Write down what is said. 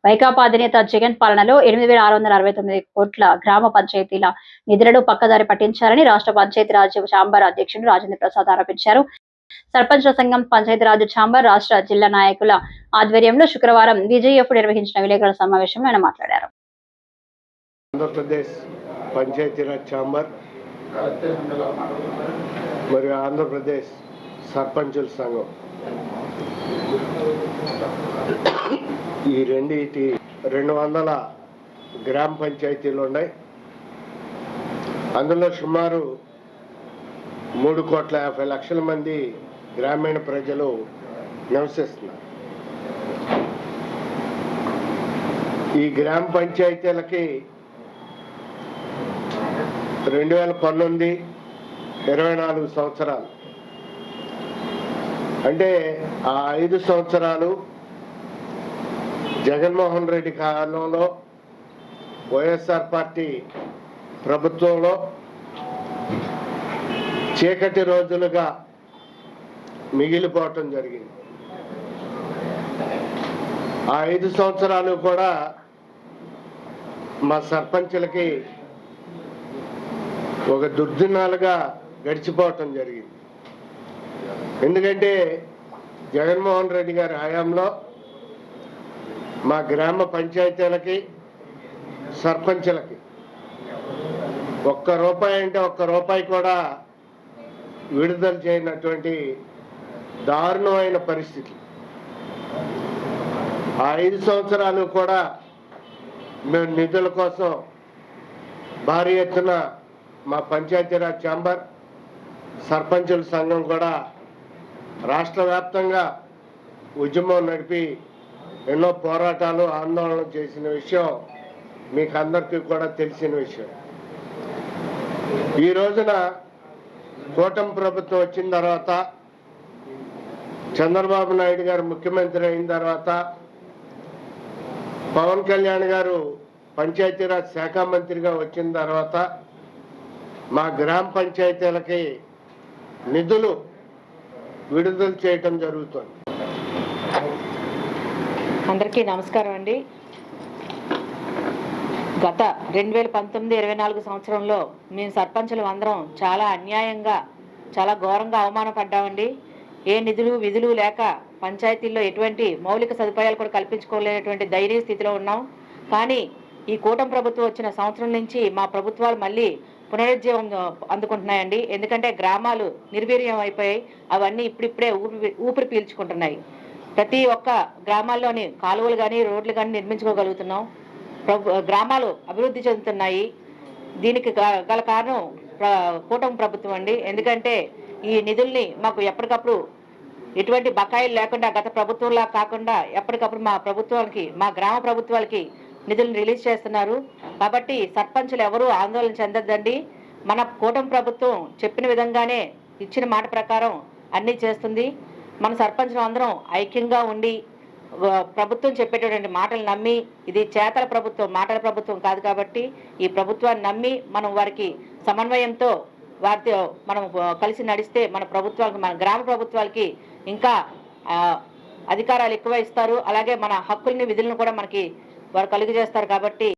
వైకాపా అధినేత జగన్ పాలనలో 8,669 కోట్ల గ్రామ పంచాయతీల నిధులను పక్కదారి పట్టించారని రాష్ట్ర పంచాయతీరాజ్ ఛాంబర్ అధ్యక్షుడు రాజేంద్ర ప్రసాద్ ఆరోపించారు. సర్పంచ్ల సంఘం, పంచాయతీరాజ్ ఛాంబర్ రాష్ట్ర జిల్లా నాయకుల ఆధ్వర్యంలో శుక్రవారం బీజేఎఫ్ నిర్వహించిన విలేకరుల సమావేశంలో ఆయన మాట్లాడారు. ఆంధ్రప్రదేశ్ పంచాయతీరాజ్ ఛాంబర్ మరియు ఆంధ్రప్రదేశ్ సర్పంచుల సంఘం ఈ రెండింటి 200 గ్రామ పంచాయతీలు ఉన్నాయి. అందులో సుమారు 3,50,00,000 మంది గ్రామీణ ప్రజలు నివసిస్తున్నారు. ఈ గ్రామ పంచాయతీలకి 2019-24 సంవత్సరాలు అంటే ఆ 5 సంవత్సరాలు జగన్మోహన్ రెడ్డి కాలంలో వైఎస్ఆర్ పార్టీ ప్రభుత్వంలో చీకటి రోజులుగా మిగిలిపోవటం జరిగింది. ఆ 5 సంవత్సరాలు కూడా మా సర్పంచులకి ఒక దుర్దినాలుగా గడిచిపోవటం జరిగింది. ఎందుకంటే జగన్మోహన్ రెడ్డి గారి హయాంలో మా గ్రామ పంచాయతీలకి సర్పంచులకి ₹1 అంటే ₹1 కూడా విడుదల చేయనటువంటి దారుణమైన పరిస్థితి. ఆ 5 సంవత్సరాలు కూడా మేము నిధుల కోసం భారీ ఎత్తున మా పంచాయతీరాజ్ ఛాంబర్, సర్పంచుల సంఘం కూడా రాష్ట్ర వ్యాప్తంగా ఉద్యమం నడిపి ఎన్నో పోరాటాలు, ఆందోళనలు చేసిన విషయం మీకు అందరికీ కూడా తెలిసిన విషయం. ఈ రోజున కూటమి ప్రభుత్వం వచ్చిన తర్వాత, చంద్రబాబు నాయుడు గారు ముఖ్యమంత్రి అయిన తర్వాత, పవన్ కళ్యాణ్ గారు పంచాయతీరాజ్ శాఖ మంత్రిగా వచ్చిన తర్వాత మా గ్రామ పంచాయతీలకి నిధులు విడుదల చేయటం జరుగుతుంది. అందరికీ నమస్కారం అండి. గత 2019-24 సంవత్సరంలో మేము సర్పంచులు అందరం చాలా అన్యాయంగా, చాలా ఘోరంగా అవమానపడ్డామండి. ఏ నిధులు విధులు లేక పంచాయతీల్లో ఎటువంటి మౌలిక సదుపాయాలు కూడా కల్పించుకోలేనటువంటి దయనీయ స్థితిలో ఉన్నాం. కానీ ఈ కూటమి ప్రభుత్వం వచ్చిన సంవత్సరం నుంచి మా ప్రభుత్వాలు మళ్ళీ పునరుజ్జీవం అందుకుంటున్నాయండి. ఎందుకంటే గ్రామాలు నిర్వీర్యం అయిపోయాయి, అవన్నీ ఇప్పుడిప్పుడే ఊపిరి పీల్చుకుంటున్నాయి. ప్రతి ఒక్క గ్రామాల్లోని కాలువలు కానీ రోడ్లు కానీ నిర్మించుకోగలుగుతున్నాం. గ్రామాలు అభివృద్ధి చెందుతున్నాయి. దీనికి గల కారణం కూటమి ప్రభుత్వం అండి. ఎందుకంటే ఈ నిధుల్ని మాకు ఎప్పటికప్పుడు ఎటువంటి బకాయిలు లేకుండా, గత ప్రభుత్వంలా కాకుండా ఎప్పటికప్పుడు మా ప్రభుత్వానికి, మా గ్రామ ప్రభుత్వాలకి నిధులను రిలీజ్ చేస్తున్నారు. కాబట్టి సర్పంచులు ఎవరూ ఆందోళన చెందొద్దండి. మన కూటమి ప్రభుత్వం చెప్పిన విధంగానే, ఇచ్చిన మాట ప్రకారం అన్నీ చేస్తుంది. మన సర్పంచులు అందరం ఐక్యంగా ఉండి ప్రభుత్వం చెప్పేటటువంటి మాటలు నమ్మి, ఇది చేతల ప్రభుత్వం, మాటల ప్రభుత్వం కాదు కాబట్టి ఈ ప్రభుత్వాన్ని నమ్మి మనం వారికి సమన్వయంతో వారితో మనం కలిసి నడిస్తే మన ప్రభుత్వాలకు, మన గ్రామ ప్రభుత్వాలకి ఇంకా అధికారాలు ఎక్కువ ఇస్తారు. అలాగే మన హక్కుల్ని, విధులను కూడా మనకి వారు కలుగజేస్తారు. కాబట్టి